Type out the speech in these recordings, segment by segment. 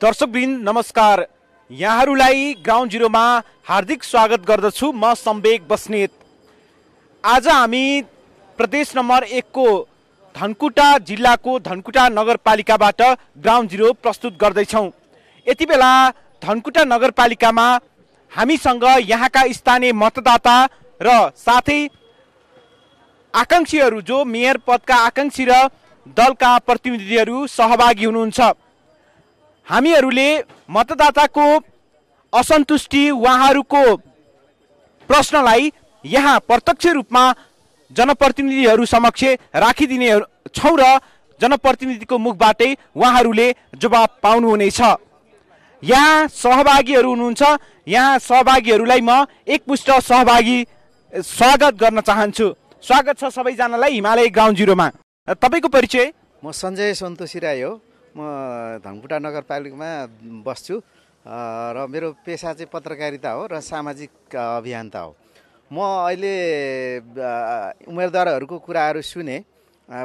दर्शकवृन्द नमस्कार, यहाँहरूलाई ग्राउन्ड जिरोमा हार्दिक स्वागत गर्दछु। म सम्वेक बस्नेत। आज हामी प्रदेश नम्बर 1 को धनकुटा जिल्लाको धनकुटा नगरपालिकाबाट ग्राउन्ड जिरो प्रस्तुत गर्दैछौँ। यति बेला धनकुटा नगरपालिकामा हामीसँग यहाँका स्थानीय मतदाता र साथै आकांक्षीहरू, जो मेयर पदका आकांक्षी र दलका प्रतिनिधिहरू सहभागी हुनुहुन्छ। हामीहरूले मतदाताको असन्तुष्टि, उहाँहरूको प्रश्नलाई यहाँ प्रत्यक्ष रूपमा जनप्रतिनिधिहरू समक्ष राखिदिने छौँ र जनप्रतिनिधिको मुखबाटै उहाँहरूले जवाब पाउनुहुनेछ। यहाँ सहभागीहरू हुनुहुन्छ। यहाँ सहभागीहरूलाई म एकमुष्ट स्वागत गर्न चाहन्छु। स्वागत छ सबैजनालाई हिमालय ग्राउन्ड जिरोमा। तपाईँको परिचय? म सञ्जय सन्तोषी राई हो। म धनकुटा नगरपालिकामा बस्छु र मेरो पेसा चाहिँ पत्रकारिता हो र सामाजिक अभियन्ता हो। म अहिले उम्मेदवारहरूको कुराहरू सुने,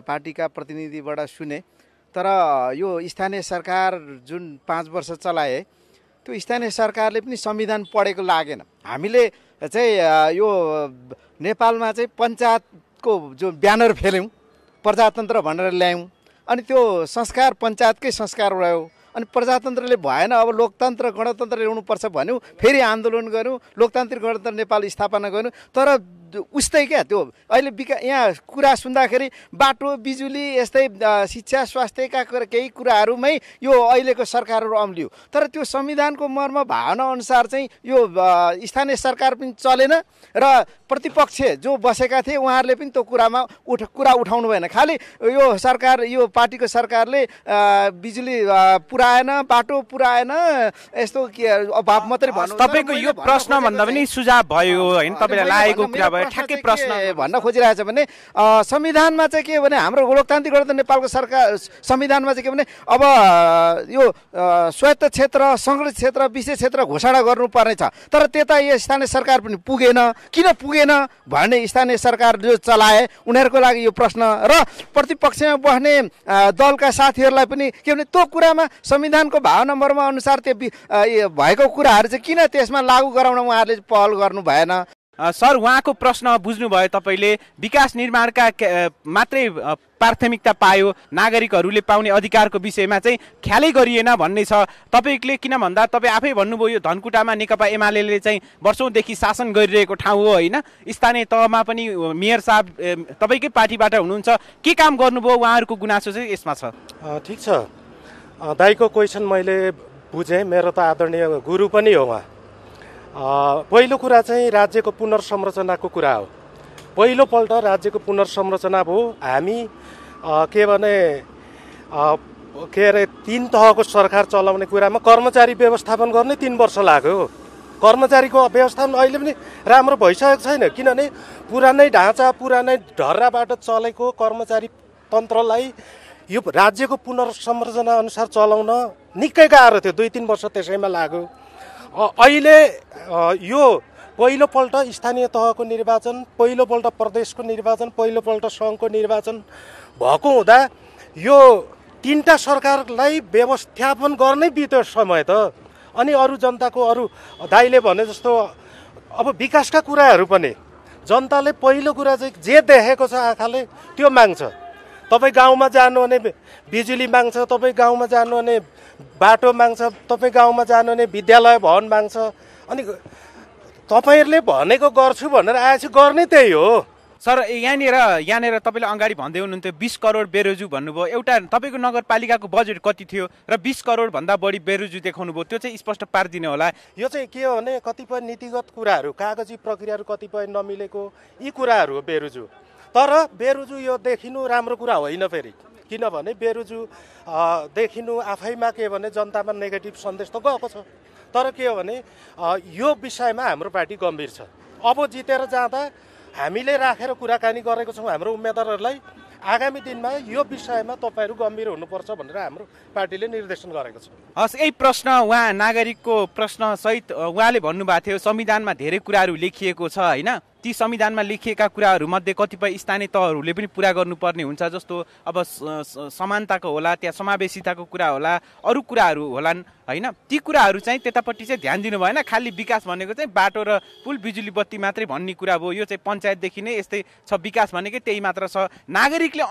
पार्टीका प्रतिनिधिबाट सुने, तर यो स्थानीय सरकार जुन 5 वर्ष चलाए, त्यो स्थानीय सरकारले पनि संविधान पढेको लागेन। हामीले चाहिँ यो नेपालमा चाहिँ पञ्चायतको जो ब्यानर फेल्यौँ, प्रजातन्त्र भनेर ल्यायौँ, अनि त्यो संस्कार पञ्चायतकै संस्कार रह्यो। अनि प्रजातन्त्रले भएन, अब लोकतन्त्र गणतन्त्र ल्याउनुपर्छ भन्यौँ, फेरि आन्दोलन गऱ्यौँ, लोकतान्त्रिक गणतन्त्र नेपाल स्थापना गऱ्यौँ। तर उस्तै क्या त्यो अहिले यहाँ कुरा सुन्दाखेरि बाटो, बिजुली, यस्तै शिक्षा स्वास्थ्यका केही कुराहरूमै यो अहिलेको सरकारहरू अम्लियो। तर त्यो संविधानको मर्म भावना अनुसार चाहिँ यो स्थानीय सरकार पनि चलेन र प्रतिपक्ष जो बसेका थिए उहाँहरूले पनि त्यो कुरामा कुरा उठाउनु भएन। खालि यो सरकार, यो पार्टीको सरकारले बिजुली पुर्याएन, बाटो पुर्याएन, यस्तो के अभाव मात्रै भन्नु। तपाईँको यो प्रश्न भन्दा पनि सुझाव भयो होइन? तपाईँलाई लागेको कुरा भयो, ठ्याक्कै प्रश्न भन्न खोजिरहेछ भने संविधानमा चाहिँ के भने हाम्रो लोकतान्त्रिक गणतन्त्र नेपालको सरकार संविधानमा चाहिँ के भने अब यो स्वायत्त क्षेत्र, सङ्गठित क्षेत्र, विशेष क्षेत्र घोषणा गर्नुपर्ने छ। तर त्यता यो स्थानीय सरकार पनि पुगेन। किन पुगेन भने स्थानीय सरकार जो चलाए उनीहरूको लागि यो प्रश्न, र प्रतिपक्षमा बस्ने दलका साथीहरूलाई पनि के भने त्यो कुरामा संविधानको भावना मर्म अनुसार त्यो भएको कुराहरू चाहिँ किन त्यसमा लागू गराउन उहाँहरूले पहल गर्नु भएन। सर, उहाँको प्रश्न बुझ्नुभयो तपाईँले। विकास निर्माणका मात्रै प्राथमिकता पायो, नागरिकहरूले पाउने अधिकारको विषयमा चाहिँ ख्यालै गरिएन भन्ने छ तपाईँले। किन भन्दा तपाईँ आफै भन्नुभयो यो धनकुटामा नेकपा एमाले चाहिँ वर्षौँदेखि शासन गरिरहेको ठाउँ हो होइन? स्थानीय तहमा पनि मेयर साहब तपाईँकै पार्टीबाट हुनुहुन्छ। के काम गर्नुभयो, उहाँहरूको गुनासो चाहिँ यसमा छ? ठिक छ, दाइको क्वेसन मैले बुझेँ। मेरो त आदरणीय गुरु पनि हो उहाँ। पहिलो कुरा चाहिँ राज्यको पुनर्संरचनाको कुरा हो। पहिलोपल्ट राज्यको पुनर्संरचना भयो। हामी के भने के अरे 3 तहको सरकार चलाउने कुरामा कर्मचारी व्यवस्थापन गर्ने 3 वर्ष लाग्यो। कर्मचारीको व्यवस्थापन अहिले पनि राम्रो भइसकेको छैन, किनभने पुरानै ढाँचा, पुरानै ढर्राबाट चलेको कर्मचारी तन्त्रलाई यो राज्यको पुनर्संरचना अनुसार चलाउन निकै गाह्रो थियो। 2-3 वर्ष त्यसैमा लाग्यो। अहिले यो पहिलोपल्ट स्थानीय तहको निर्वाचन, पहिलोपल्ट प्रदेशको निर्वाचन, पहिलोपल्ट सङ्घको निर्वाचन भएको हुँदा यो 3टा सरकारलाई व्यवस्थापन गर्नै बित्यो समय त। अनि अरू जनताको, अरू दाइले भने जस्तो अब विकासका कुराहरू पनि जनताले पहिलो कुरा चाहिँ जे देखेको छ आँखाले त्यो माग्छ। तपाईँ गाउँमा जानु भने बिजुली माग्छ, तपाईँ गाउँमा जानु भने बाटो माग्छ, तपाईँ गाउँमा जानु भने विद्यालय भवन माग्छ। अनि तपाईँहरूले भनेको गर्छु भनेर आएपछि गर्ने त्यही हो। सर, यहाँनिर तपाईँले अगाडि भन्दै हुनुहुन्थ्यो 20 करोड बेरोजु भन्नुभयो। एउटा तपाईँको नगरपालिकाको बजेट कति थियो र 20 करोडभन्दा बढी बेरोजु देखाउनु भयो, त्यो चाहिँ स्पष्ट पारिदिनु होला। यो चाहिँ के हो भने कतिपय नीतिगत कुराहरू, कागजी प्रक्रियाहरू कतिपय नमिलेको, यी कुराहरू हो बेरोजु। तर बेरोजु यो देखिनु राम्रो कुरा होइन फेरि, किनभने बेरोजु देखिनु आफैमा के भने जनतामा नेगेटिभ सन्देश त गएको छ। तर के हो भने यो विषयमा हाम्रो पार्टी गम्भीर छ। अब जितेर जाँदा हामीले राखेर कुराकानी गरेको छौँ हाम्रो उम्मेदवारहरूलाई, आगामी दिनमा यो विषयमा तपाईँहरू गम्भीर हुनुपर्छ भनेर हाम्रो पार्टीले निर्देशन गरेको छ। हस्, यही प्रश्न उहाँ नागरिकको प्रश्न सहित उहाँले भन्नुभएको थियो संविधानमा धेरै कुराहरू लेखिएको छ होइन? ती संविधानमा लेखिएका कुराहरूमध्ये कतिपय स्थानीय तहहरूले पनि पुरा गर्नुपर्ने हुन्छ, जस्तो अब समानताको होला, त्यहाँ समावेशिताको कुरा होला, अरू कुराहरू होलान् होइन। ती कुराहरू चाहिँ त्यतापट्टि चाहिँ ध्यान दिनु भएन। खालि विकास भनेको चाहिँ बाटो र पुल बिजुली बत्ती मात्रै भन्ने कुरा भयो। यो चाहिँ पञ्चायतदेखि नै यस्तै छ, विकास भनेकै त्यही मात्र छ। नागरिकले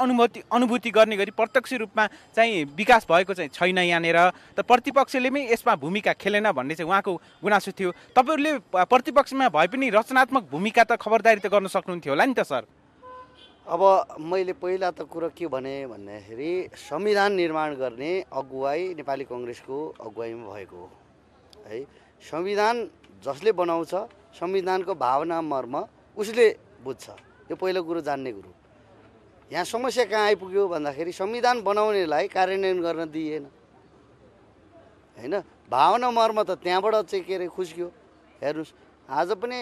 अनुभूति गर्ने गरी प्रत्यक्ष रूपमा चाहिँ विकास भएको चाहिँ छैन यहाँनिर। त प्रतिपक्षले पनि यसमा भूमिका खेलेन भन्ने चाहिँ उहाँको गुनासो थियो। तपाईँहरूले प्रतिपक्षमा भए पनि रचनात्मक भूमिका त खबरदारी त गर्न सक्नुहुन्थ्यो होला नि त सर। अब मैले पहिला त कुरो के भने भन्दाखेरि संविधान निर्माण गर्ने अगुवाई नेपाली कङ्ग्रेसको अगुवाईमा भएको हो है। संविधान जसले बनाउँछ संविधानको भावना मर्म उसले बुझ्छ, यो पहिलो कुरो जान्ने कुरो। यहाँ समस्या कहाँ आइपुग्यो भन्दाखेरि संविधान बनाउनेलाई कार्यान्वयन गर्न दिएन होइन। भावना मर्म त त्यहाँबाट चाहिँ के अरे खुस्क्यो। हेर्नुहोस्, आज पनि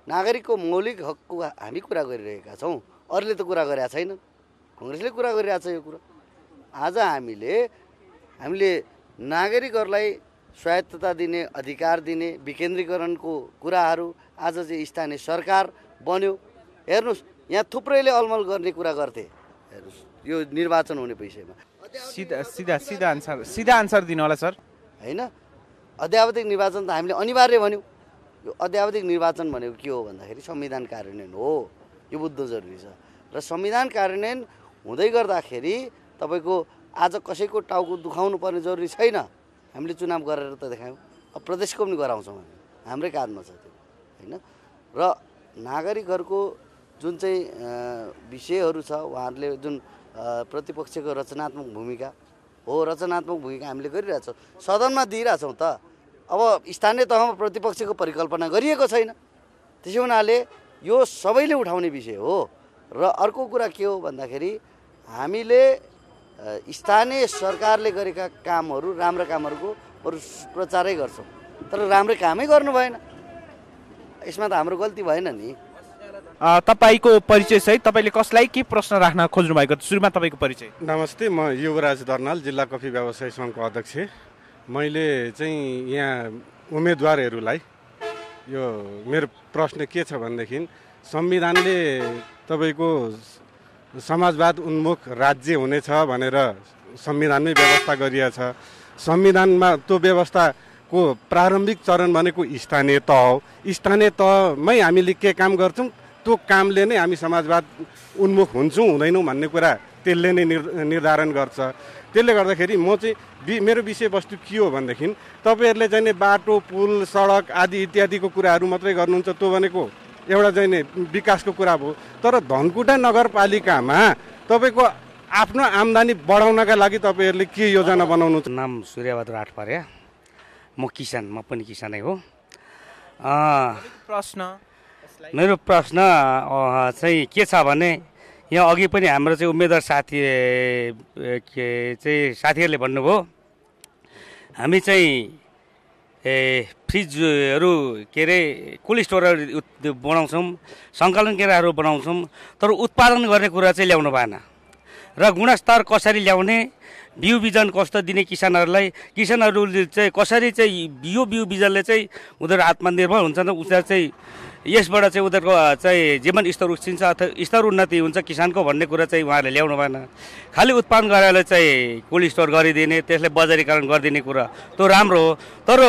नागरिकको मौलिक हकको हामी कुरा गरिरहेका छौँ, अरूले त कुरा गरेका छैन, कङ्ग्रेसले कुरा गरिरहेको छ यो कुरा। आज हामीले नागरिकहरूलाई स्वायत्तता दिने, अधिकार दिने, विकेन्द्रीकरणको कुराहरू आज चाहिँ स्थानीय सरकार बन्यो। हेर्नुहोस्, यहाँ थुप्रैले अलमल गर्ने कुरा गर्थे। हेर्नुहोस्, यो निर्वाचन हुने विषयमा सिधा आन्सर दिनु होला सर होइन। अध्यावधिक निर्वाचन त हामीले अनिवार्य भन्यौँ। यो अध्यावधिक निर्वाचन भनेको के हो भन्दाखेरि संविधान कार्यान्वयन हो, यो बुझ्नु जरुरी छ। र संविधान कार्यान्वयन हुँदै गर्दाखेरि तपाईँको आज कसैको टाउको दुखाउनु पर्ने जरुरी छैन। हामीले चुनाव गरेर त देखायौँ, अब प्रदेशको पनि गराउँछौँ हामी, हाम्रै काँधमा छ त्यो होइन। र नागरिकहरूको जुन चाहिँ विषयहरू छ, उहाँहरूले जुन प्रतिपक्षको रचनात्मक भूमिका हो, रचनात्मक भूमिका हामीले गरिरहेछौँ, सदनमा दिइरहेछौँ त। अब स्थानीय तहमा प्रतिपक्षको परिकल्पना गरिएको छैन, त्यसै हुनाले यो सबैले उठाउने विषय हो। र अर्को कुरा के हो भन्दाखेरि हामीले स्थानीय सरकारले गरेका कामहरू, राम्रा कामहरूको प्रचारै गर्छौँ, तर राम्रै कामै गर्नु भएन। यसमा त हाम्रो गल्ती भएन नि। तपाईँको परिचय सहित तपाईँले कसलाई के प्रश्न राख्न खोज्नु भएको? सुरुमा तपाईँको परिचय। नमस्ते, म युवराज दर्नाल, जिल्ला कफी व्यवसाय सङ्घको अध्यक्ष। मैले चाहिँ यहाँ उम्मेदवारहरूलाई यो मेरो प्रश्न के छ भनेदेखि संविधानले तपाईँको समाजवाद उन्मुख राज्य हुनेछ भनेर संविधानमै व्यवस्था गरिएको छ। संविधानमा त्यो व्यवस्थाको प्रारम्भिक चरण भनेको स्थानीय तह हो। स्थानीय तहमै हामीले के काम गर्छौँ त्यो कामले नै हामी समाजवाद उन्मुख हुन्छौँ हुँदैनौँ भन्ने कुरा त्यसले नै निर्धारण गर्छ। त्यसले गर्दाखेरि म चाहिँ मेरो विषयवस्तु के हो भनेदेखि तपाईँहरूले चाहिँ बाटो, पुल, सडक आदि इत्यादिको कुराहरू मात्रै गर्नुहुन्छ, त्यो भनेको एउटा चाहिँ विकासको कुरा भयो। तर धनकुटा नगरपालिकामा तपाईँको आफ्नो आम्दानी बढाउनका लागि तपाईँहरूले के योजना बनाउनुहुन्छ? नाम सूर्यबहादुर आठपरे, म किसान, म पनि किसानै हो। मेरो प्रश्न चाहिँ के छ भने यहाँ अघि पनि हाम्रो चाहिँ उम्मेदवार साथीहरूले भन्नुभयो हामी चाहिँ फ्रिजहरू के अरे कोल्ड स्टोरहरू बनाउँछौँ, सङ्कलन केन्द्रहरू बनाउँछौँ, तर उत्पादन गर्ने कुरा चाहिँ ल्याउनु भएन। र गुणस्तर कसरी ल्याउने, बिउ बिजन कस्तो दिने किसानहरूलाई, किसानहरूले चाहिँ कसरी चाहिँ बिउ बिजनले चाहिँ उनीहरू आत्मनिर्भर हुन्छन्, उनीहरू चाहिँ यसबाट चाहिँ उनीहरूको चाहिँ जीवन स्तर उछिन्छ अथवा स्तर उन्नति हुन्छ किसानको भन्ने कुरा चाहिँ उहाँहरूले ल्याउनु भएन। खालि उत्पादन गरेर चाहिँ कोल्ड स्टोर गरिदिने, त्यसले बजारीकरण गरिदिने कुरा त्यो राम्रो हो, तर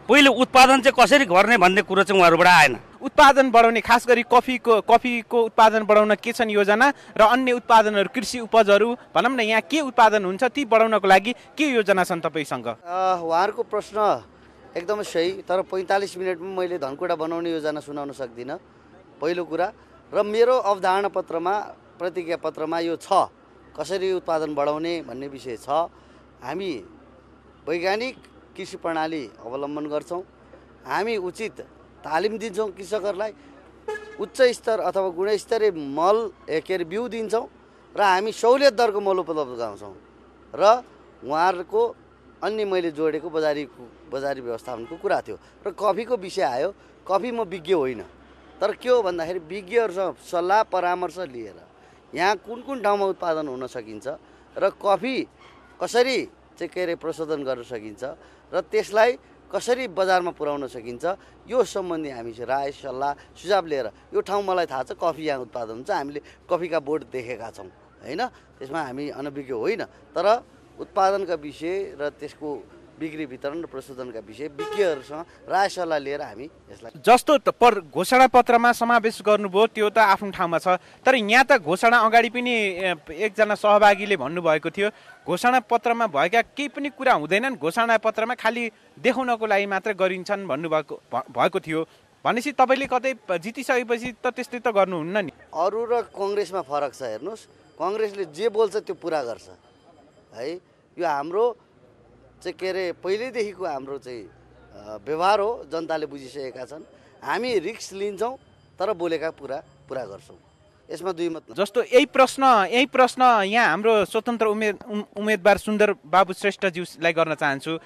पहिले उत्पादन चाहिँ कसरी गर्ने भन्ने कुरा चाहिँ उहाँहरूबाट आएन। उत्पादन बढाउने, खास गरी कफीको उत्पादन बढाउन के छन् योजना, र अन्य उत्पादनहरू, कृषि उपजहरू भनौँ न, यहाँ के उत्पादन हुन्छ ती बढाउनको लागि के योजना छन् तपाईँसँग? उहाँहरूको प्रश्न एकदमै सही, तर 45 मिनटमा मैले धनकुटा बनाउने योजना सुनाउन सक्दिनँ, पहिलो कुरा। र मेरो अवधारणा पत्रमा, प्रतिज्ञा पत्रमा यो छ, कसरी उत्पादन बढाउने भन्ने विषय छ। हामी वैज्ञानिक कृषि प्रणाली अवलम्बन गर्छौँ, हामी उचित तालिम दिन्छौँ कृषकहरूलाई, उच्च स्तर अथवा गुणस्तरीय मल के अरे बिउ दिन्छौँ, र हामी सहुलियत दरको मल उपलब्ध गराउँछौँ। र उहाँहरूको अन्य मैले जोडेको बजारी व्यवस्थापनको कुरा थियो। र कफीको विषय आयो, कफी म विज्ञ होइन, तर के हो भन्दाखेरि विज्ञहरूसँग सल्लाह परामर्श लिएर यहाँ कुन कुन ठाउँमा उत्पादन हुन सकिन्छ र कफी कसरी चाहिँ के अरे प्रशोधन गर्न सकिन्छ र त्यसलाई कसरी बजारमा पुर्याउन सकिन्छ यो सम्बन्धी हामी चाहिँ राय सल्लाह सुझाव लिएर यो ठाउँ मलाई थाहा छ कफी यहाँ उत्पादन हुन्छ हामीले कफीका बोर्ड देखेका छौँ होइन त्यसमा हामी अनभिज्ञ होइन तर उत्पादनका विषय र त्यसको बिक्री वितरण र प्रशोधनका विषय विज्ञहरूसँग राय सल्लाह लिएर हामी यसलाई जस्तो घोषणा पत्रमा समावेश गर्नुभयो त्यो त आफ्नो ठाउँमा छ तर यहाँ त घोषणा अगाडि पनि एकजना सहभागीले भन्नुभएको थियो घोषणा पत्रमा भएका केही पनि कुरा हुँदैनन् घोषणा पत्रमा खालि देखाउनको लागि मात्र गरिन्छन् भन्नुभएको थियो भनेपछि तपाईँले कतै जितिसकेपछि त त्यस्तै त गर्नुहुन्न नि अरू र कङ्ग्रेसमा फरक छ हेर्नुहोस् कङ्ग्रेसले जे बोल्छ त्यो पुरा गर्छ है यो हाम्रो चाहिँ के अरे पहिल्यैदेखिको हाम्रो चाहिँ व्यवहार हो जनताले बुझिसकेका छन् हामी रिस्क लिन्छौँ तर बोलेका पुरा गर्छौँ यसमा दुई मत जस्तो यही प्रश्न यहाँ हाम्रो स्वतन्त्र उम्मेदवार सुन्दर बाबु श्रेष्ठज्यूलाई गर्न चाहन्छु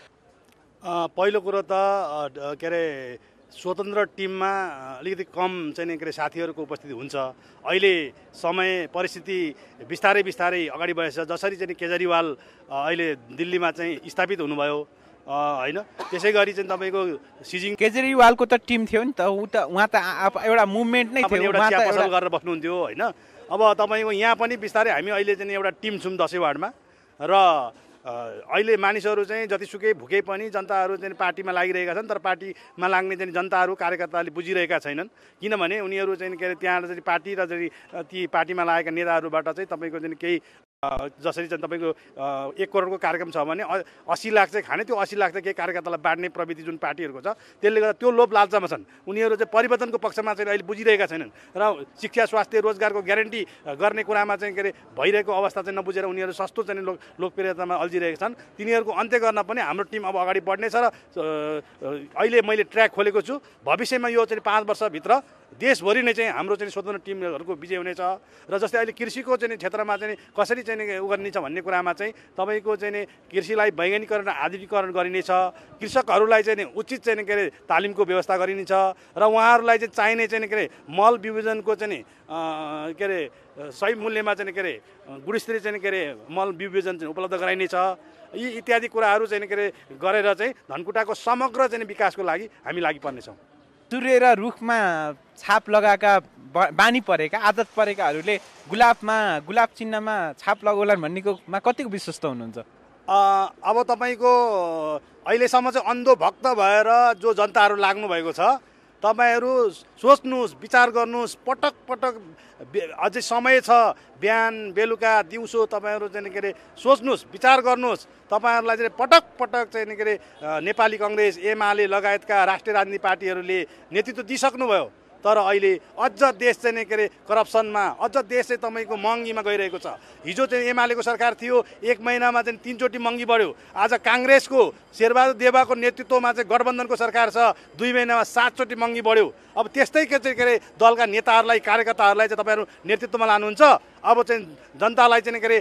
पहिलो कुरो त के अरे स्वतन्त्र टिममा अलिकति कम चाहिँ के अरे साथीहरूको उपस्थिति हुन्छ अहिले समय परिस्थिति बिस्तारै अगाडि बढेछ जसरी चाहिँ केजरीवाल अहिले दिल्लीमा चाहिँ स्थापित हुनुभयो होइन त्यसै गरी चाहिँ तपाईँको सिजिङ केजरीवालको त टिम थियो नि त उहाँ त एउटा मुभमेन्ट नै थियो एउटा चिया पसल गरेर बस्नुहुन्थ्यो होइन अब तपाईँको यहाँ पनि बिस्तारै हामी अहिले चाहिँ एउटा टिम छौँ 10 वार्डमा र अहिले मानिसहरू चाहिँ जतिसुकै भुके पनि जनताहरू चाहिँ पार्टीमा लागिरहेका छन् तर पार्टीमा लाग्ने चाहिँ जनताहरू कार्यकर्ताले बुझिरहेका छैनन् किनभने उनीहरू चाहिँ के अरे त्यहाँ चाहिँ पार्टी र चाहिँ ती पार्टीमा लागेका नेताहरूबाट चाहिँ तपाईँको चाहिँ केही जसरी चाहिँ तपाईँको 1 करोडको कार्यक्रम छ भने 80 लाख चाहिँ खाने त्यो 80 लाख चाहिँ केही कार्यकर्तालाई बाँड्ने प्रविधि जुन पार्टीहरूको छ त्यसले गर्दा त्यो लोभ लालचामा छन् उनीहरू चाहिँ परिवर्तनको पक्षमा चाहिँ अहिले बुझिरहेका छैनन् र शिक्षा स्वास्थ्य रोजगारको ग्यारेन्टी गर्ने कुरामा चाहिँ के अरे भइरहेको अवस्था चाहिँ नबुझेर उनीहरू सस्तो चाहिँ लोकप्रियतामा अल्झिरहेका छन् तिनीहरूको अन्त्य गर्न पनि हाम्रो टिम अब अगाडि बढ्नेछ र अहिले मैले ट्र्याक खोलेको छु भविष्यमा यो चाहिँ 5 वर्षभित्र देशभरि नै चाहिँ हाम्रो चाहिँ स्वतन्त्र टिमहरूको विजय हुनेछ र जस्तै अहिले कृषिको चाहिँ क्षेत्रमा चाहिँ कसरी चाहिँ उ गरिनेछ भन्ने कुरामा चाहिँ तपाईँको चाहिँ कृषिलाई वैज्ञानिकरण र आधुनिकीकरण गरिनेछ कृषकहरूलाई चाहिँ उचित चाहिँ के अरे तालिमको व्यवस्था गरिनेछ र उहाँहरूलाई चाहिँ चाहिने चाहिँ के अरे मल विभाजनको चाहिँ के अरे सही मूल्यमा चाहिँ के अरे गुणस्तरीय चाहिँ के अरे मल विभाजन चाहिँ उपलब्ध गराइनेछ यी इत्यादि कुराहरू चाहिँ के अरे गरेर चाहिँ धनकुटाको समग्र चाहिँ विकासको लागि हामी लागि पर्नेछौँ सूर्य र रुखमा छाप लगाएका बानी परेका आदत परेकाहरूले गुलाब चिन्हमा छाप लगाउलान् भन्नेकोमा कतिको विश्वस्त हुनुहुन्छ अब तपाईँको अहिलेसम्म चाहिँ अन्धो भक्त भएर जो जनताहरू लाग्नु भएको छ तपाईँहरू सोच्नुहोस् विचार गर्नुहोस् पटक अझै समय छ बिहान बेलुका दिउँसो तपाईँहरू चाहिँ के अरे सोच्नुहोस् विचार गर्नुहोस् तपाईँहरूलाई चाहिँ पटक चाहिँ के अरे नेपाली कङ्ग्रेस एमाले लगायतका राष्ट्रिय राजनीतिक पार्टीहरूले नेतृत्व दिइसक्नुभयो तर अहिले अझ देश चाहिँ के अरे करप्सनमा अझ देश चाहिँ तपाईँको महँगीमा गइरहेको छ हिजो चाहिँ एमालेको सरकार थियो 1 महिनामा चाहिँ 3 चोटि महँगी बढ्यो आज काङ्ग्रेसको शेरबहादुर देवाको नेतृत्वमा चाहिँ गठबन्धनको सरकार छ 2 महिनामा 7 चोटि महँगी बढ्यो अब त्यस्तै के अरे दलका नेताहरूलाई कार्यकर्ताहरूलाई चाहिँ तपाईँहरू नेतृत्वमा लानुहुन्छ अब चाहिँ जनतालाई चाहिँ के अरे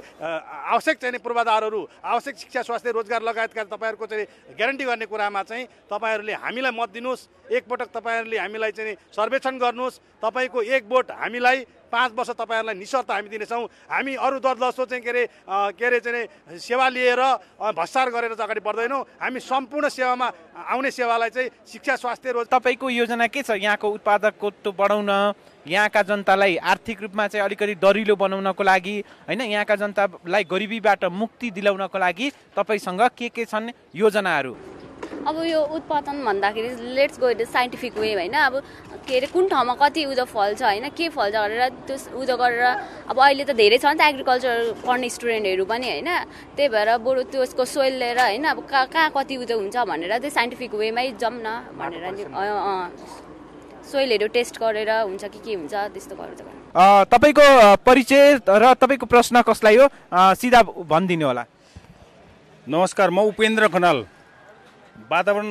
आवश्यक चाहिँ पूर्वाधारहरू आवश्यक शिक्षा स्वास्थ्य रोजगार लगायतका तपाईँहरूको चाहिँ ग्यारेन्टी गर्ने कुरामा चाहिँ तपाईँहरूले हामीलाई मत दिनुहोस् एकपटक तपाईँहरूले हामीलाई चाहिँ सर्वेक्षण गर्नुहोस् तपाईँको 1 भोट हामीलाई 5 वर्ष तपाईँहरूलाई निशर्त हामी दिनेछौँ हामी अरू दल जस्तो चाहिँ के अरे चाहिँ सेवा लिएर भ्रष्टाचार गरेर चाहिँ अगाडि बढ्दैनौँ हामी सम्पूर्ण सेवामा आउने सेवालाई चाहिँ शिक्षा स्वास्थ्य रोज तपाईँको योजना के छ यहाँको उत्पादकत्व बढाउन यहाँका जनतालाई आर्थिक रूपमा चाहिँ अलिकति दरिलो बनाउनको लागि होइन यहाँका जनतालाई गरिबीबाट मुक्ति दिलाउनको लागि तपाईँसँग के छन् योजनाहरू अब यो उत्पादन भन्दाखेरि let's go it scientific way होइन अब के अरे कुन ठाउँमा कति उदो फल्छ होइन के फल्छ गरेर त्यो उदो गरेर अब अहिले त धेरै छ नि त एग्रिकल्चर पढ्ने स्टुडेन्टहरू पनि होइन त्यही भएर बरु त्यसको सोइल लिएर होइन अब कहाँ कति उदो हुन्छ भनेर चाहिँ साइन्टिफिक वेमै जाऊँ न भनेर सोइलहरू टेस्ट गरेर हुन्छ कि हुन्छ त्यस्तो गरेर तपाईँको परिचय र तपाईँको प्रश्न कसलाई हो सिधा भनिदिनु होला नमस्कार म उपेन्द्र खनाल वातावरण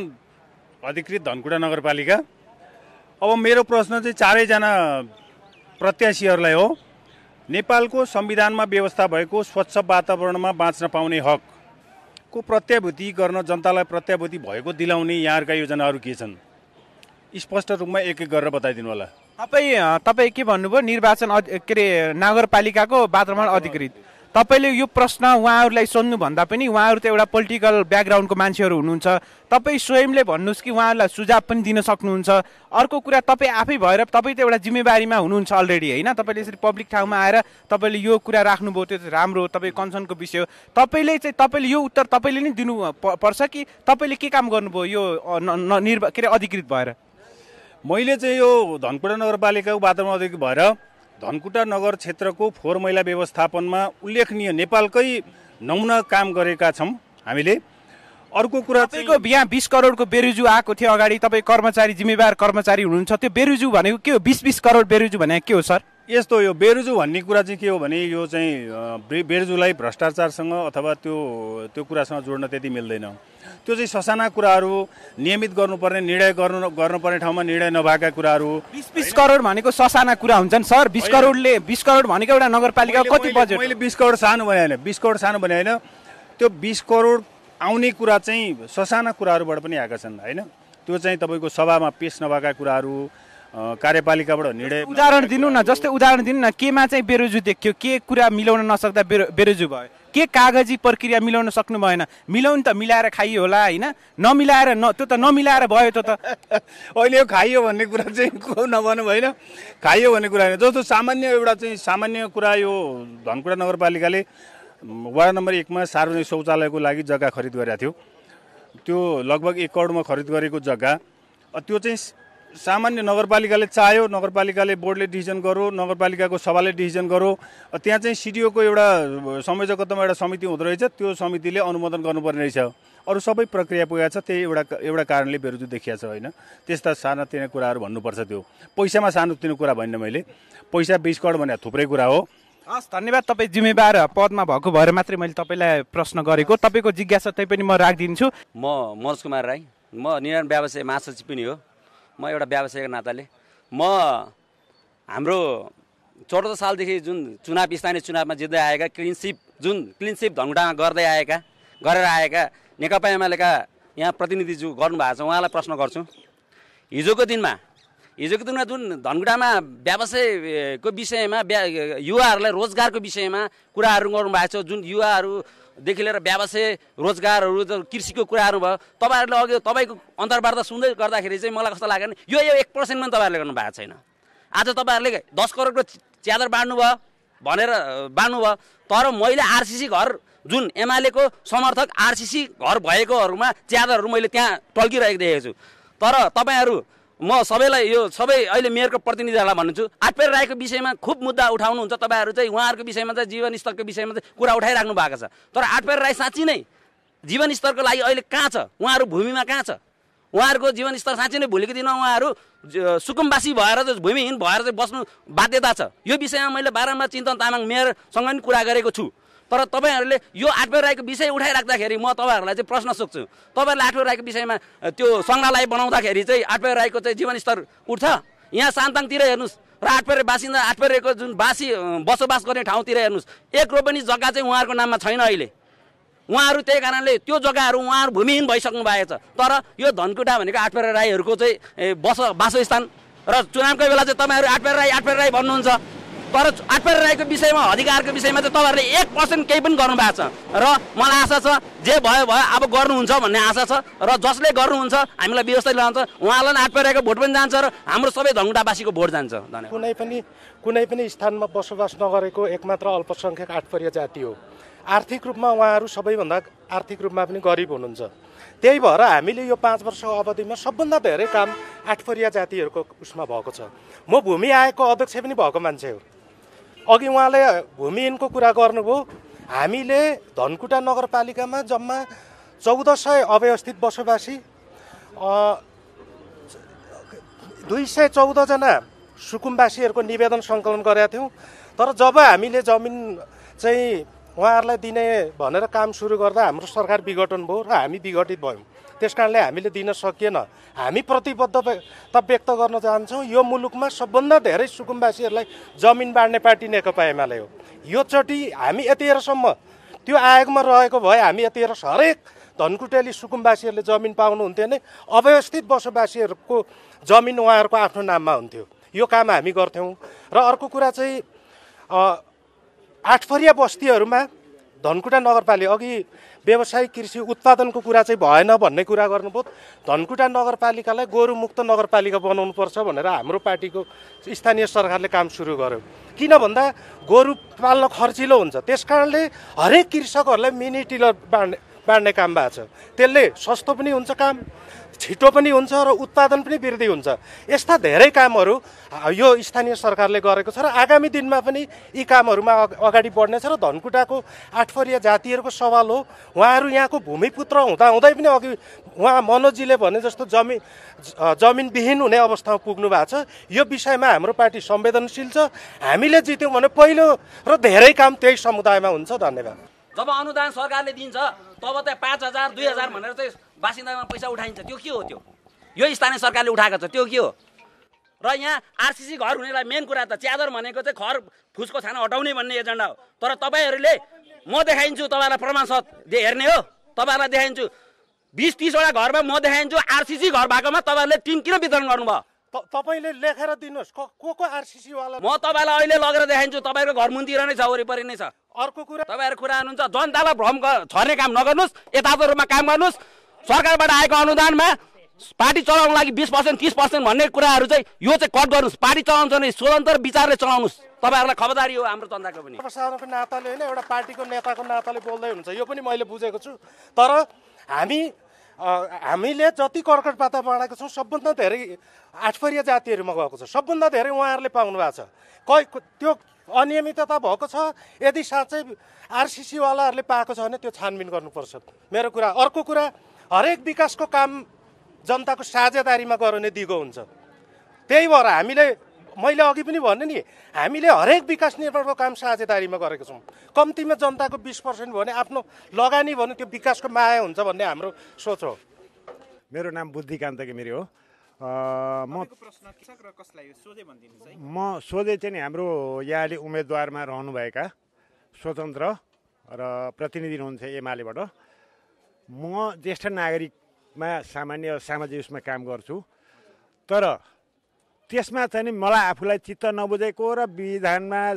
अधिकृत धनकुटा नगरपालिका अब मेरो प्रश्न चाहिँ चारैजना प्रत्याशीहरूलाई हो नेपालको संविधानमा व्यवस्था भएको स्वच्छ वातावरणमा बाँच्न पाउने हकको प्रत्याभूति गर्न जनतालाई प्रत्याभूति भएको दिलाउने यहाँहरूका योजनाहरू के छन् स्पष्ट रूपमा एक गरेर बताइदिनु होला तपाईँ के भन्नुभयो निर्वाचन के अरे नगरपालिकाको वातावरण अधिकृत तपाईँले यो प्रश्न उहाँहरूलाई सोध्नुभन्दा पनि उहाँहरू त एउटा पोलिटिकल ब्याकग्राउन्डको मान्छेहरू हुनुहुन्छ, तपाईँ स्वयंले भन्नुहोस् कि उहाँहरूलाई सुझाव पनि दिन सक्नुहुन्छ। अर्को कुरा, तपाईँ आफै भएर तपाईँ त एउटा जिम्मेवारीमा हुनुहुन्छ अलरेडी होइन, तपाईँले यसरी पब्लिक ठाउँमा आएर तपाईँले यो कुरा राख्नुभयो, त्यो राम्रो हो, तपाईँ कन्सर्नको विषय हो। तपाईँले यो उत्तर तपाईँले नै दिनु पर्छ कि तपाईँले के काम गर्नुभयो यो के अरे अधिकृत भएर? मैले चाहिँ यो धनकुटा नगरपालिकाको वातावरण अधिकृत भएर धनकुटा नगर क्षेत्रको फोहोर मैला व्यवस्थापनमा उल्लेखनीय नेपालकै नमुना काम गरेका छौँ हामीले। अर्को कुरा चाहिँ यहाँ 20 करोडको बेरुजु आएको थियो अगाडि, तपाईँ कर्मचारी जिम्मेवार कर्मचारी हुनुहुन्छ, त्यो बेरुजु भनेको के हो? 20 करोड बेरुजु भनेको के हो सर? यस्तो यो बेरुजु भन्ने कुरा चाहिँ के हो भने यो चाहिँ बेरुजुलाई भ्रष्टाचारसँग अथवा त्यो कुरासँग जोड्न त्यति मिल्दैन। त्यो चाहिँ ससाना कुराहरू, नियमित गर्नुपर्ने निर्णय गर्नुपर्ने ठाउँमा निर्णय नभएका कुराहरू। 20 करोड भनेको ससाना कुरा हुन्छन् सर? 20 करोड भनेको एउटा नगरपालिकाको कति बजेट? मैले 20 करोड सानो भने होइन, 20 करोड सानो भने होइन, त्यो 20 करोड आउने कुरा चाहिँ ससाना कुराहरूबाट पनि आएका छन् होइन। त्यो चाहिँ तपाईँको सभामा पेश नभएका कुराहरू, कार्यपालिकाबाट निर्णय। उदाहरण दिनु न, जस्तै उदाहरण दिनु न, केमा चाहिँ बेरोजु देखियो, के कुरा मिलाउन नसक्दा बेरोजु भयो, के कागजी प्रक्रिया मिलाउन सक्नु भएन? मिलाउनु त मिलाएर खाइयो होला होइन, नमिलाएर त्यो त नमिलाएर भयो त्यो त। अहिले यो खाइयो भन्ने कुरा चाहिँ को नभनु भएन, खाइयो भन्ने कुरा होइन। जस्तो सामान्य कुरा यो धनकुटा नगरपालिकाले वार्ड नम्बर 1 मा सार्वजनिक शौचालयको लागि जग्गा खरिद गरेको थियो। त्यो लगभग 1 करोडमा खरिद गरेको जग्गा, त्यो चाहिँ सामान्य नगरपालिकाले चाह्यो, नगरपालिकाले बोर्डले डिसिजन गरो, नगरपालिकाको सभाले डिसिजन गरो। त्यहाँ चाहिँ सिडिओको एउटा संयोजकत्वमा एउटा समिति हुँदो रहेछ, त्यो समितिले अनुमोदन गर्नुपर्ने रहेछ। अरू सबै प्रक्रिया पुगेको छ, त्यही एउटा कारणले बेरुजु देखिएको छ होइन। त्यस्ता सानातिना कुराहरू भन्नुपर्छ। त्यो पैसामा सानोतिनो कुरा भन्न, मैले पैसा 20 करोड भने थुप्रै कुरा हो। हस्, धन्यवाद। तपाईँ जिम्मेवार पदमा भएको भएर मात्रै मैले तपाईँलाई प्रश्न गरेको, तपाईँको जिज्ञासा त्यही पनि म राखिदिन्छु। म मनोज कुमार राई, म निर्माण व्यवसाय महासचिव पनि हो। म एउटा व्यवसायको नाताले हाम्रो 14 सालदेखि जुन स्थानीय चुनावमा जित्दै आएका क्लिनसिप धनकुटामा गरेर आएका नेकपा एमालेका यहाँ प्रतिनिधिज्यू गर्नुभएको छ, उहाँलाई प्रश्न गर्छु। हिजोको दिनमा जुन धनकुटामा व्यवसायको विषयमा युवाहरूलाई रोजगारको विषयमा कुराहरू गर्नुभएको छ, जुन युवाहरूदेखि लिएर व्यवसाय रोजगारहरू कृषिको कुराहरू भयो, तपाईँहरूले अघि तपाईँको अन्तर्वार्ता सुन्दै गर्दाखेरि चाहिँ मलाई कस्तो लाग्यो भने यो 1% पनि तपाईँहरूले गर्नु भएको छैन। आज तपाईँहरूले 10 करोडको च्यादर बाँड्नुभयो, तर मैले आरसिसी घर जुन एमालेको समर्थक आरसिसी घर भएकोहरूमा च्यादरहरू मैले त्यहाँ टल्किरहेको देखेको छु। तर तपाईँहरू, म सबैलाई अहिले मेयरको प्रतिनिधिहरूलाई भन्नुहुन्छ, आठपेर राईको विषयमा खुब मुद्दा उठाउनुहुन्छ तपाईँहरू चाहिँ, उहाँहरूको विषयमा चाहिँ जीवन स्तरको विषयमा चाहिँ कुरा उठाइराख्नु भएको छ। तर आठपेर राई साँच्ची नै जीवन स्तरको लागि अहिले कहाँ छ? उहाँहरू भूमिमा कहाँ छ? उहाँहरूको जीवन स्तर साँच्चै नै भोलिको दिनमा उहाँहरू सुकुम्बासी भएर चाहिँ भूमिहीन भएर चाहिँ बस्नु बाध्यता छ। यो विषयमा मैले बारम्बार चिन्तन तामाङ मेयरसँग पनि कुरा गरेको छु। तर तपाईँहरूले यो आठपेर राईको विषय उठाइराख्दाखेरि म तपाईँहरूलाई चाहिँ प्रश्न सोध्छु, तपाईँहरूले आठपेर राईको विषयमा त्यो सङ्ग्रहालय बनाउँदाखेरि चाहिँ आठपेर राईको चाहिँ जीवन स्तर उठ्छ? यहाँ सान्ताङतिर हेर्नुहोस् र आठपेरे बासिन्दा आठपेरेको जुन बसोबास गर्ने ठाउँतिर हेर्नुहोस्, 1 रोपनी पनि जग्गा चाहिँ उहाँहरूको नाममा छैन अहिले। उहाँहरू त्यही कारणले त्यो जग्गाहरू उहाँहरू भूमिहीन भइसक्नु भएको छ। तर यो धनकुटा भनेको आठपेरे राईहरूको चाहिँ वासस्थान र चुनावको बेला चाहिँ तपाईँहरू आठपेरे राई भन्नुहुन्छ, तर आठपेरे राईको विषयमा अधिकारको विषयमा चाहिँ तपाईँहरूले 1% केही पनि गर्नु भएको छ। र मलाई आशा छ जे भयो अब गर्नुहुन्छ भन्ने आशा छ, र जसले गर्नुहुन्छ हामीलाई व्यवस्था लान्छ उहाँलाई आठपेरे राईको भोट पनि जान्छ र हाम्रो सबै धनकुटावासीको भोट जान्छ। कुनै पनि स्थानमा बसोबास नगरेको एकमात्र अल्पसङ्ख्यक आठपरिया जाति हो। आर्थिक रूपमा उहाँहरू सबैभन्दा आर्थिक रूपमा पनि गरिब हुनुहुन्छ। त्यही भएर हामीले यो 5 वर्षको अवधिमा सबभन्दा धेरै काम आठपरिया जातिहरूको उसमा भएको छ। म भूमि आयोगको अध्यक्ष पनि भएको मान्छे हो। अघि उहाँले भूमिहीनको कुरा गर्नुभयो। हामीले धनकुटा नगरपालिकामा जम्मा 1400 अव्यवस्थित बसोबासी, 214 जना सुकुम्बासीहरूको निवेदन सङ्कलन गरेका थियौँ। तर जब हामीले जमिन चाहिँ उहाँहरूलाई दिने भनेर काम सुरु गर्दा हाम्रो सरकार विघटन भयो र हामी विघटित भयौँ। त्यस कारणले हामीले दिन सकिएन। हामी प्रतिबद्धता व्यक्त गर्न चाहन्छौँ, यो मुलुकमा सबभन्दा धेरै सुकुम्बासीहरूलाई जमिन बाँड्ने पार्टी नेकपा एमाले हो। यो चोटि हामी यतिखेरसम्म त्यो आयोगमा रहेको भए हामी यतिखेर हरेक धनकुटेली सुकुम्बासीहरूले जमिन पाउनुहुन्थ्यो भने अव्यवस्थित बसोबासीहरूको जमिन उहाँहरूको आफ्नो नाममा हुन्थ्यो। यो काम हामी गर्थ्यौँ। र अर्को कुरा चाहिँ आठफरिया बस्तीहरूमा धनकुटा नगरपालिका अघि व्यावसायिक कृषि उत्पादनको कुरा चाहिँ भएन भन्ने कुरा गर्नुभयो। धनकुटा नगरपालिकालाई गोरुमुक्त नगरपालिका बनाउनुपर्छ भनेर हाम्रो पार्टीको स्थानीय सरकारले काम सुरु गर्यो। किन भन्दा गोरु पाल्न खर्चिलो हुन्छ, त्यसकारणले हरेक कृषकहरूलाई मिनी टिलर बाँड्ने काम भएको छ। त्यसले सस्तो पनि हुन्छ, काम छिटो पनि हुन्छ र उत्पादन पनि वृद्धि हुन्छ। यस्ता धेरै कामहरू यो स्थानीय सरकारले गरेको छ र आगामी दिनमा पनि यी कामहरूमा अगाडि बढ्नेछ। र धनकुटाको आठफरिया जातिहरूको सवाल हो, उहाँहरू यहाँको भूमिपुत्र हुँदाहुँदै पनि अघि उहाँ मनोजीले भने जस्तो जमिनविहीन हुने अवस्थामा पुग्नु भएको छ। यो विषयमा हाम्रो पार्टी संवेदनशील छ। हामीले जित्यौँ भने पहिलो र धेरै काम त्यही समुदायमा हुन्छ। धन्यवाद। जब अनुदान सरकारले दिन्छ तब त 5,000 2,000 भनेर चाहिँ बासिन्दामा पैसा उठाइन्छ। त्यो के हो? त्यो यो स्थानीय सरकारले उठाएको छ, त्यो के हो? र यहाँ आरसीसी घर हुनेलाई मेन कुरा त च्यादर भनेको चाहिँ खर फुसको छाना हटाउने भन्ने एजेन्डा हो। तर तपाईँहरूले म देखाइन्छु, तपाईँलाई प्रमाणसहित हेर्ने हो, तपाईँहरूलाई देखाइन्छु 20-30 वटा घरमा म देखाइन्छु आरसीसी घर भएकोमा तपाईँहरूले टिम किन वितरण गर्नुभयो? तपाईँले लेखेर दिनुहोस् को आरसीसी वाला। म तपाईँलाई अहिले लगेर देखाइन्छु, तपाईँको घर मुन्तिर नै छ, वरिपरि नै छ। अर्को कुरा तपाईँहरू कुरा हुनुहुन्छ जनतालाई भ्रम छर्ने काम नगर्नुहोस्, यथार्थ रूपमा काम गर्नुहोस्। सरकारबाट आएको अनुदानमा पार्टी चलाउनको लागि 20% 30% भन्ने कुराहरू चाहिँ यो चाहिँ कट गर्नुहोस्। पार्टी चलाउँछ भने स्वतन्त्र विचारले चलाउनुहोस्। तपाईँहरूलाई खबरदारी हो हाम्रो जनताको पनि। प्रशासनको नाताले होइन, एउटा पार्टीको नेताको नाताले बोल्दै हुन्छ, यो पनि मैले बुझेको छु। तर हामीले जति कर्कट पाता बाँडेको छौँ सबभन्दा धेरै आठफरिया जातिहरूमा गएको छ, सबभन्दा धेरै उहाँहरूले पाउनु भएको छ। त्यो अनियमितता भएको छ। यदि साँच्चै आरसीसीवालाहरूले पाएको छ भने त्यो छानबिन गर्नुपर्छ, मेरो कुरा। अर्को कुरा, हरेक विकासको काम जनताको साझेदारीमा गराउने दिगो हुन्छ। त्यही भएर मैले अघि पनि भने नि, हामीले हरेक विकास निर्माणको काम साझेदारीमा गरेको छौँ। कम्तीमा जनताको 20% भने आफ्नो लगानी भने त्यो विकासको माया हुन्छ भन्ने हाम्रो सोच हो। मेरो नाम बुद्धिकान्त घिमिरे हो। म सोझै चाहिँ हाम्रो यहाँले उम्मेदवारमा रहनुभएका स्वतन्त्र र प्रतिनिधि हुनुहुन्छ एमालेबाट। म ज्येष्ठ नागरिकमा सामान्य सामाजिक उसमा काम गर्छु। तर त्यसमा चाहिँ मलाई आफूलाई चित्त नबुझेको र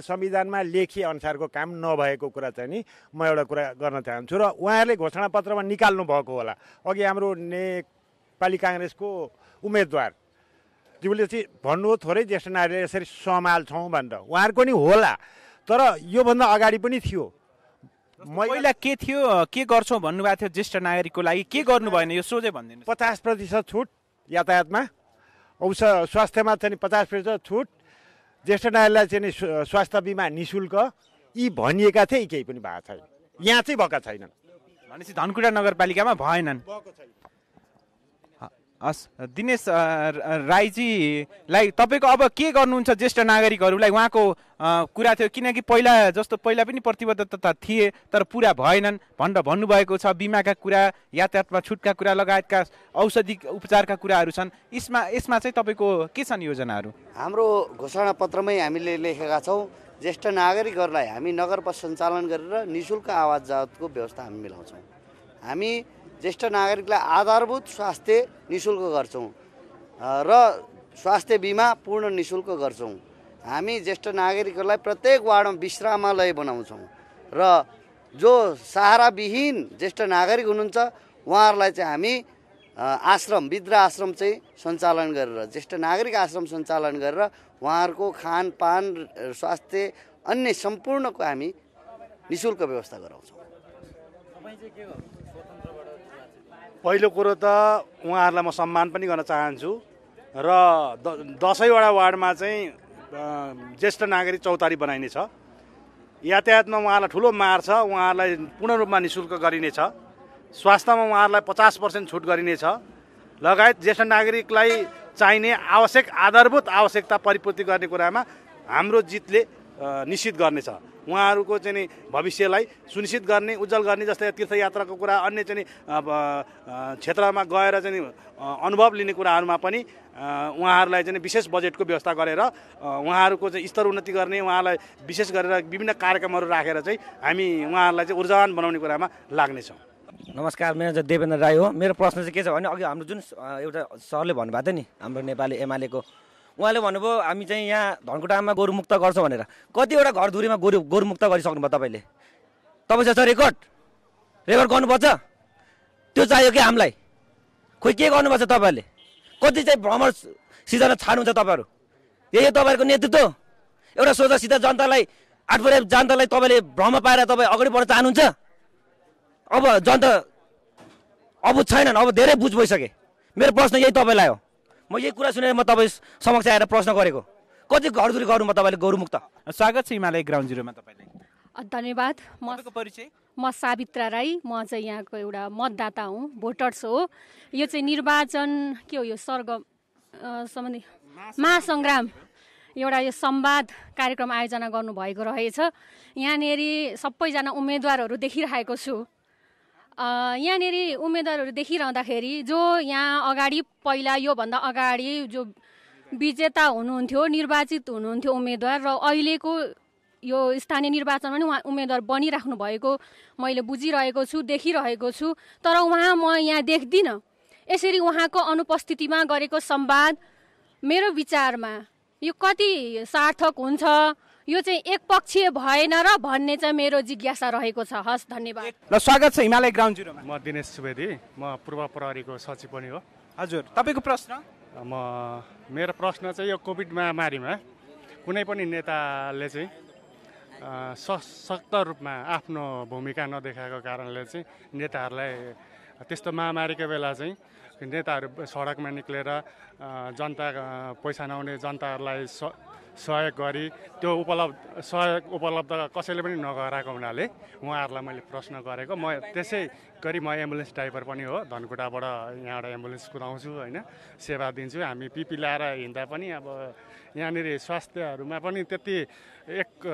संविधानमा लेखी अनुसारको काम नभएको कुरा चाहिँ नि म एउटा कुरा गर्न चाहन्छु। र उहाँहरूले घोषणापत्रमा निकाल्नु भएको होला। अघि हाम्रो नेपाली काङ्ग्रेसको उम्मेदवार ज्यूले चाहिँ भन्नुभयो थोरै ज्येष्ठ नागरिकले यसरी सम्हाल्छौँ भनेर, उहाँहरूको नि होला। तर योभन्दा अगाडि पनि थियो। पहिला के थियो, के गर्छौँ भन्नुभएको थियो ज्येष्ठ नागरिकको लागि, के गर्नु भएन यो सोझै भनिदिनु। 50% छुट यातायातमा, स्वास्थ्यमा चाहिँ 50% छुट, ज्येष्ठ नागरिकलाई चाहिँ स्वास्थ्य बिमा निःशुल्क, यी भनिएका थिए, केही पनि भएको छैन। यहाँ चाहिँ भएका छैनन्। भनेपछि धनकुटा नगरपालिकामा भएनन्। हस्, दिनेश राईजीलाई तपाईँको अब के गर्नुहुन्छ ज्येष्ठ नागरिकहरूलाई? उहाँको कुरा थियो, किनकि पहिला पनि प्रतिबद्धता थिए तर पुरा भएनन् भनेर भन्नुभएको छ। बिमाका कुरा, यातायातमा छुटका कुरा लगायतका औषधि उपचारका कुराहरू छन्। यसमा चाहिँ तपाईँको के छन् योजनाहरू? हाम्रो घोषणापत्रमै हामीले लेखेका छौँ, ज्येष्ठ नागरिकहरूलाई हामी नगर बस सञ्चालन गरेर निःशुल्क आवास जावतको व्यवस्था हामी मिलाउँछौँ। हामी ज्येष्ठ नागरिकलाई आधारभूत स्वास्थ्य निःशुल्क गर्छौँ र स्वास्थ्य बिमा पूर्ण निःशुल्क गर्छौँ। हामी ज्येष्ठ नागरिकहरूलाई प्रत्येक वार्डमा विश्रामालय बनाउँछौँ र जो सहाराविहीन ज्येष्ठ नागरिक हुनुहुन्छ उहाँहरूलाई चाहिँ हामी आश्रम, वृद्ध आश्रम चाहिँ सञ्चालन गरेर, ज्येष्ठ नागरिक आश्रम सञ्चालन गरेर उहाँहरूको खानपान, स्वास्थ्य, अन्य सम्पूर्णको हामी निःशुल्क व्यवस्था गराउँछौँ। पहिलो कुरो त उहाँहरूलाई म सम्मान पनि गर्न चाहन्छु र 10वटा वार्डमा चाहिँ ज्येष्ठ नागरिक चौतारी बनाइनेछ। यातायातमा उहाँहरूलाई ठुलो मार छ, उहाँहरूलाई पूर्ण रूपमा निःशुल्क गरिनेछ। स्वास्थ्यमा उहाँहरूलाई 50% छुट गरिनेछ। लगायत ज्येष्ठ नागरिकलाई चाहिने आवश्यक आधारभूत आवश्यकता परिपूर्ति गर्ने कुरामा हाम्रो जितले निश्चित गर्नेछ। उहाँहरूको चाहिँ भविष्यलाई सुनिश्चित गर्ने, उज्जवल गर्ने, जस्तै तीर्थयात्राको कुरा, अन्य चाहिँ क्षेत्रमा गएर चाहिँ अनुभव लिने कुराहरूमा पनि उहाँहरूलाई चाहिँ विशेष बजेटको व्यवस्था गरेर उहाँहरूको चाहिँ स्तर उन्नति गर्ने, उहाँलाई विशेष गरेर विभिन्न कार्यक्रमहरू राखेर चाहिँ हामी उहाँहरूलाई चाहिँ ऊर्जावान बनाउने कुरामा लाग्नेछौँ। नमस्कार, मेरो चाहिँ देवेन्द्र राई हो। मेरो प्रश्न चाहिँ के छ भने, अघि हाम्रो जुन एउटा सरले भन्नुभएको थियो नि, हाम्रो नेपाली एमालेको उहाँले भन्नुभयो हामी चाहिँ यहाँ धनकुटामा गोरुमुक्त गर्छौँ भनेर। कतिवटा घरधुरीमा गोरुमुक्त गरिसक्नुभयो तपाईँले? तपाईँ रेकर्ड गर्नुपर्छ, त्यो चाहियो कि हामीलाई? खोइ के गर्नुपर्छ तपाईँहरूले? कति चाहिँ भ्रमर सिर्जना छाड्नुहुन्छ तपाईँहरू? यही तपाईँहरूको नेतृत्व? एउटा सोझा सिधा जनतालाई, आठवटा जनतालाई तपाईँले भ्रम पाएर तपाईँ अगाडि बढ्न चाहनुहुन्छ? अब जनता अबुझ छैनन्, अब धेरै बुझ भइसके। मेरो प्रश्न यही तपाईँलाई हो। म यही कुरा सुनेर म तपाईँ समक्ष आएर प्रश्न गरेको। कति घरधुरी गर्नुभयो तपाईँले गोरुमुक्त? स्वागत छ हिमालय ग्राउन्ड जिरोमा तपाईँलाई। धन्यवाद। म सावित्रा राई, म चाहिँ यहाँको एउटा मतदाता हुँ, भोटर्स हो। यो चाहिँ निर्वाचन के हो, यो सम्बन्धी महासङ्ग्राम एउटा यो संवाद कार्यक्रम आयोजना गर्नुभएको रहेछ। यहाँनिर सबैजना उम्मेदवारहरू देखिरहेको छु। यहाँनिर उम्मेदवारहरू देखिरहँदाखेरि जो यहाँ अगाडि पहिला योभन्दा अगाडि जो विजेता हुनुहुन्थ्यो, निर्वाचित हुनुहुन्थ्यो उम्मेदवार, र अहिलेको यो स्थानीय निर्वाचनमा नि उहाँ उम्मेदवार बनिराख्नु भएको मैले बुझिरहेको छु, देखिरहेको छु। तर उहाँ म यहाँ देख्दिनँ। यसरी उहाँको अनुपस्थितिमा गरेको संवाद मेरो विचारमा यो कति सार्थक हुन्छ, यो चाहिँ एकपक्षीय भएन र भन्ने चाहिँ मेरो जिज्ञासा रहेको छ। हस्, धन्यवाद। ल, स्वागत छ हिमालय ग्राउन्ड जिरोमा। म दिनेश सुवेदी, म पूर्व प्रहरीको सचिव पनि हो। हजुर, तपाईँको प्रश्न? मेरो प्रश्न चाहिँ यो कोभिड महामारीमा कुनै पनि नेताले चाहिँ सशक्त रूपमा आफ्नो भूमिका नदेखाएको कारणले चाहिँ नेताहरूलाई त्यस्तो महामारीको बेला चाहिँ नेताहरू सडकमा निक्लेर जनता पैसा नहुने जनताहरूलाई सहयोग गरी त्यो सहयोग उपलब्ध कसैले पनि नगराएको हुनाले उहाँहरूलाई मैले प्रश्न गरेको। म त्यसै गरी म एम्बुलेन्स ड्राइभर पनि हो। धनकुटाबाट यहाँबाट एम्बुलेन्स कुदाउँछु होइन, सेवा दिन्छु। हामी पिपी ल्याएर हिँड्दा पनि अब यहाँनिर स्वास्थ्यहरूमा पनि त्यति एक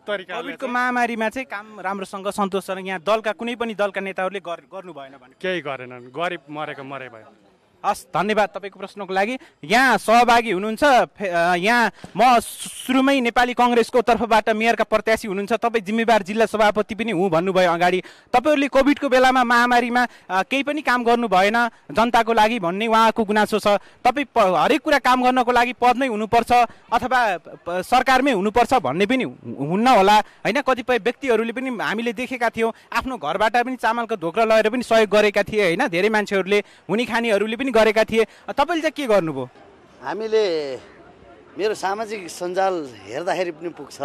तरिका कोभिडको महामारीमा चाहिँ काम राम्रोसँग सन्तोषजनक यहाँ दलका कुनै पनि दलका नेताहरूले गर्नु भएन भने? केही गरेनन्, गरिब मरेको मरे भयो। हस्, धन्यवाद तपाईँको प्रश्नको लागि। यहाँ सहभागी हुनुहुन्छ, यहाँ म सुरुमै नेपाली कङ्ग्रेसको तर्फबाट मेयरका प्रत्याशी हुनुहुन्छ, तपाईँ जिम्मेवार जिल्ला सभापति पनि हुँ भन्नुभयो अगाडि। तपाईँहरूले कोभिडको बेलामा महामारीमा केही पनि काम गर्नु भएन जनताको लागि भन्ने उहाँको गुनासो छ। तपाईँ हरेक कुरा काम गर्नको लागि पदमै हुनुपर्छ अथवा सरकारमै हुनुपर्छ भन्ने पनि हुन्न होला होइन? कतिपय व्यक्तिहरूले पनि हामीले देखेका थियौँ आफ्नो घरबाट पनि चामलको ढोक्रा लगेर पनि सहयोग गरेका थिए होइन? धेरै मान्छेहरूले, हुने खानेहरूले पनि गरेका थिए। तपाईँले चाहिँ के गर्नुभयो? हामीले मेरो सामाजिक सञ्जाल हेर्दाखेरि पनि पुग्छ।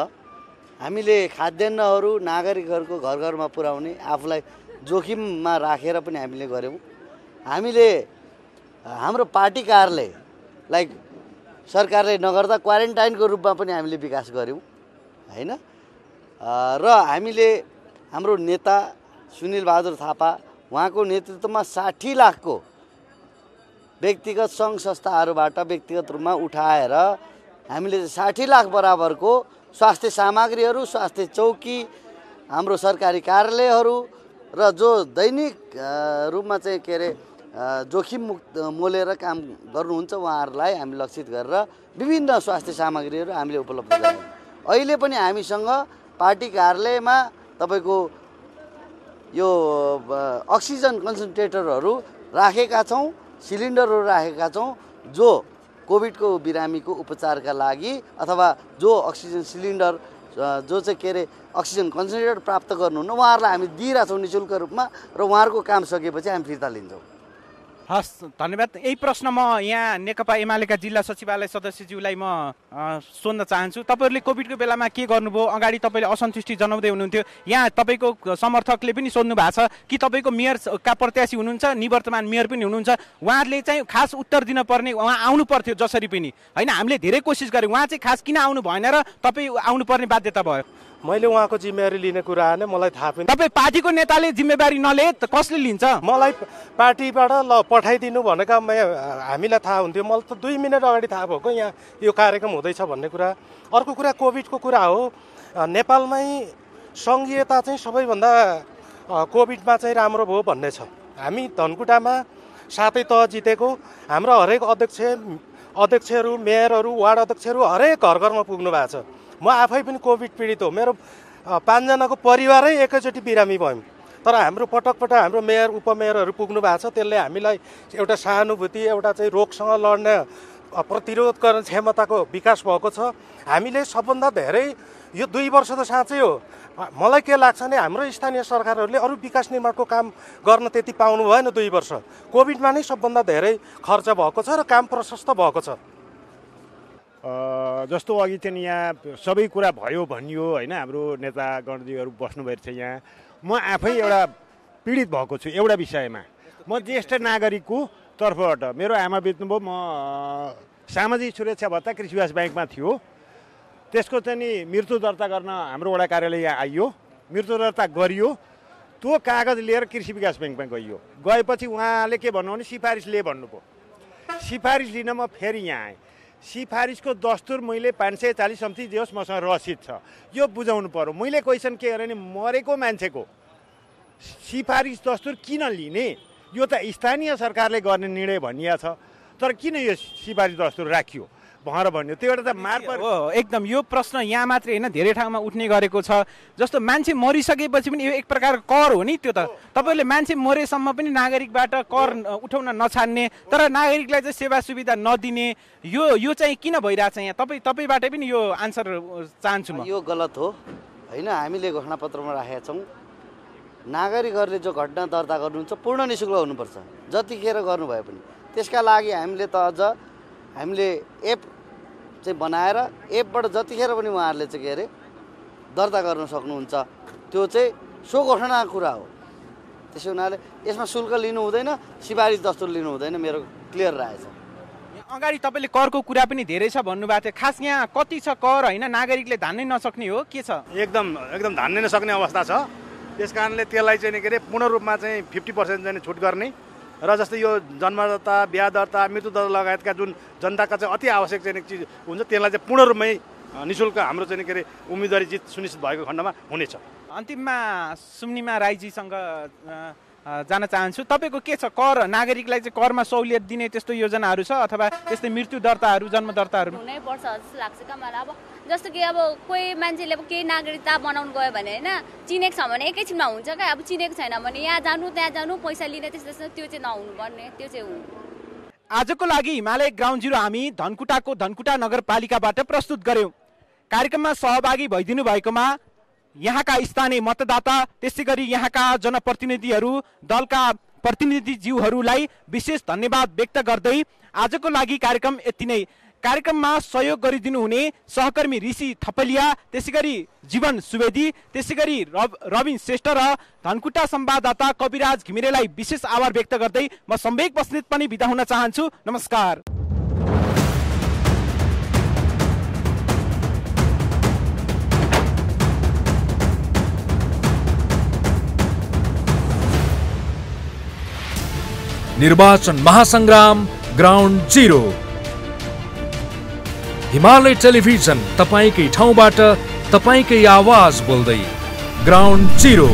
हामीले खाद्यान्नहरू नागरिकहरूको घर घरमा पुर्याउने आफूलाई जोखिममा राखेर पनि हामीले गऱ्यौँ। हामीले हाम्रो पार्टी कार्यालयलाई सरकारले नगर्दा क्वारेन्टाइनको रूपमा पनि हामीले विकास गऱ्यौँ होइन? र हामीले हाम्रो नेता सुनिल बहादुर थापा उहाँको नेतृत्वमा 60 लाखको व्यक्तिगत सङ्घ संस्थाहरूबाट व्यक्तिगत रूपमा उठाएर हामीले 60 लाख बराबरको स्वास्थ्य सामग्रीहरू, स्वास्थ्य चौकी, हाम्रो सरकारी कार्यालयहरू र जो दैनिक रूपमा चाहिँ के अरे जोखिम मुक्त मोलेर काम गर्नुहुन्छ उहाँहरूलाई हामी लक्षित गरेर विभिन्न स्वास्थ्य सामग्रीहरू हामीले उपलब्ध गरायौँ। अहिले पनि हामीसँग पार्टी कार्यालयमा तपाईँको यो अक्सिजन कन्सन्ट्रेटरहरू राखेका छौँ, सिलिन्डरहरू राखेका छौँ। जो कोभिडको बिरामीको उपचारका लागि अथवा जो अक्सिजन सिलिन्डर जो चाहिँ के अरे अक्सिजन कन्सन्ट्रेटर प्राप्त गर्नुहुन्न उहाँहरूलाई हामी दिइरहेछौँ निःशुल्क रूपमा र उहाँहरूको काम सकेपछि हामी फिर्ता लिन्छौँ। हस्, धन्यवाद। यही प्रश्न म यहाँ नेकपा एमालेका जिल्ला सचिवालय सदस्यज्यूलाई म सोध्न चाहन्छु। तपाईँहरूले कोभिडको बेलामा के गर्नुभयो? अगाडि तपाईँले असन्तुष्टि जनाउँदै हुनुहुन्थ्यो, यहाँ तपाईँको समर्थकले पनि सोध्नु भएको छ कि तपाईँको मेयरका प्रत्याशी हुनुहुन्छ, निवर्तमान मेयर पनि हुनुहुन्छ, उहाँहरूले चाहिँ खास उत्तर दिन पर्ने, उहाँ आउनु पर्थ्यो जसरी पनि होइन? हामीले धेरै कोसिस गऱ्यौँ, उहाँ चाहिँ खास किन आउनु भएन र तपाईँ आउनुपर्ने बाध्यता भयो? मैले उहाँको जिम्मेवारी लिने कुरा आएन, मलाई थाहा पनि। तपाईँ पार्टीको नेताले जिम्मेवारी नले त कसले लिन्छ? मलाई पार्टीबाट पठाइदिनु भनेका हामीलाई थाहा हुन्थ्यो। मलाई त 2 मिनट अगाडि थाहा भएको यहाँ यो कार्यक्रम हुँदैछ भन्ने कुरा। अर्को कुरा कोभिडको कुरा हो। नेपालमै सङ्घीयता चाहिँ सबैभन्दा कोभिडमा चाहिँ राम्रो भयो भन्ने छ। हामी धनकुटामा 7 तह जितेको, हाम्रो हरेक अध्यक्षहरू, मेयरहरू, वार्ड अध्यक्षहरू हरेक घर घरमा पुग्नु भएको छ। म आफै पनि कोभिड पीडित हो। मेरो 5 जनाको परिवारै एकैचोटि बिरामी भयौँ। तर हाम्रो पटक हाम्रो मेयर उपमेयरहरू पुग्नु भएको छ। त्यसले हामीलाई एउटा सहानुभूति, एउटा चाहिँ रोगसँग लड्ने प्रतिरोध गर्ने क्षमताको विकास भएको छ। हामीले सबभन्दा धेरै यो 2 वर्ष त साँच्चै हो, मलाई के लाग्छ भने हाम्रो स्थानीय सरकारहरूले अरू विकास निर्माणको काम गर्न त्यति पाउनु भएन। 2 वर्ष कोभिडमा नै सबभन्दा धेरै खर्च भएको छ र काम प्रशस्त भएको छ। जस्तो अघि चाहिँ यहाँ सबै कुरा भयो भनियो होइन, हाम्रो नेतागणजीहरू बस्नुभएको छ यहाँ। म आफै एउटा पीडित भएको छु एउटा विषयमा। म ज्येष्ठ नागरिकको तर्फबाट मेरो आमा बित्नुभयो, म सामाजिक सुरक्षा भत्ता कृषि विकास ब्याङ्कमा थियो, त्यसको चाहिँ नि मृत्यु दर्ता गर्न हाम्रो वडा कार्यालय यहाँ आइयो, मृत्यु दर्ता गरियो, त्यो कागज लिएर कृषि विकास ब्याङ्कमा गइयो। गएपछि उहाँले के भन्नु भने सिफारिस लिए भन्नुभयो। सिफारिस लिन म फेरि यहाँ आएँ। सिफारिसको दस्तुर मैले 540 सम्थि दियोस् मसँग रसिद छ, यो बुझाउनु पर्यो। मैले क्वेसन के गरेँ नि, मरेको मान्छेको सिफारिस दस्तुर किन लिने, यो त स्थानीय सरकारले गर्ने निर्णय भनिया छ, तर किन यो सिफारिस दस्तुर राखियो भनेर भन्यो। त्यो एउटा त मार्फत हो। एकदम यो प्रश्न यहाँ मात्रै होइन, धेरै ठाउँमा उठ्ने गरेको छ। जस्तो मान्छे मरिसकेपछि पनि यो एक प्रकारको कर हो नि। त्यो त तपाईँले मान्छे मरेसम्म पनि नागरिकबाट कर उठाउन नछाड्ने, तर नागरिकलाई चाहिँ सेवा सुविधा नदिने, यो चाहिँ किन भइरहेछ यहाँ? तपाईँबाटै पनि यो आन्सर चाहन्छु म। यो गलत हो होइन। हामीले घोषणापत्रमा राखेका छौँ नागरिकहरूले जो घटना दर्ता गर्नुहुन्छ पूर्ण निःशुल्क हुनुपर्छ, जतिखेर गर्नुभए पनि। त्यसका लागि हामीले त अझ हामीले एप चाहिँ बनाएर एपबाट जतिखेर पनि उहाँहरूले चाहिँ के अरे दर्ता गर्न सक्नुहुन्छ। त्यो चाहिँ सो घोषणाको कुरा हो। त्यसो हुनाले यसमा शुल्क लिनु हुँदैन, सिफारिस दस्तुर लिनु हुँदैन, मेरो क्लियर रहेछ। अगाडि तपाईँले करको कुरा पनि धेरै छ भन्नुभएको थियो, खास यहाँ कति छ कर होइन? नागरिकले धान्नै नसक्ने हो के छ? एकदम धान्नै नसक्ने अवस्था छ। त्यस कारणले त्यसलाई चाहिँ के अरे पूर्ण रूपमा चाहिँ 50% चाहिँ छुट गर्ने र जस्तै यो जन्म दर्ता, बिहा दर्ता, मृत्यु दर्ता लगायतका जुन जनताका चाहिँ अति आवश्यक चाहिँ चिज हुन्छ त्यसलाई चाहिँ पूर्ण रूपमै निःशुल्क हाम्रो चाहिँ के अरे उम्मेदवारी जित सुनिश्चित भएको खण्डमा हुनेछ। अन्तिममा सुम्निमा राईजीसँग जान चाहन्छु। तपाईँको के छ, कर नागरिकलाई चाहिँ करमा सहुलियत दिने त्यस्तो योजनाहरू छ अथवा त्यस्तै मृत्यु दर्ताहरू, जन्म दर्ताहरू? हुनैपर्छ जस्तो लाग्छ क्या मलाई। अब जस्तो कि अब कोही मान्छेले अब केही नागरिकता बनाउनु गयो भने होइन, चिनेको छ भने एकैछिनमा हुन्छ क्या। अब चिनेको छैन भने यहाँ जानु त्यहाँ जानु पैसा लिने त्यस्तो त्यो चाहिँ नहुनुपर्ने, त्यो चाहिँ हो। आजको लागि हिमालय ग्राउन्ड जिरो हामी धनकुटा नगरपालिकाबाट प्रस्तुत गर्यौं। कार्यक्रममा सहभागी भइदिनु भएकोमा यहाँका स्थानीय मतदाता, त्यसै गरी यहाँका जनप्रतिनिधिहरू, दलका प्रतिनिधिज्यूहरूलाई विशेष धन्यवाद व्यक्त गर्दै आजको लागि कार्यक्रम यति नै। कार्यक्रममा सहयोग गरिदिनु हुने सहकर्मी ऋषि थपलिया, त्यसै गरी जीवन सुवेदी, त्यसै गरी रविन श्रेष्ठ र धनकुटा संवाददाता कविराज घिमिरेलाई विशेष आभार व्यक्त गर्दै म सम्वेक बस्नेत पनि बिदा हुन चाहन्छु। नमस्कार। निर्वाचन महासंग्राम ग्राउन्ड जिरो, हिमालय टेलिभिजन तपाईकै ठाउँबाट तपाईकै आवाज बोल्दै ग्राउन्ड जिरो।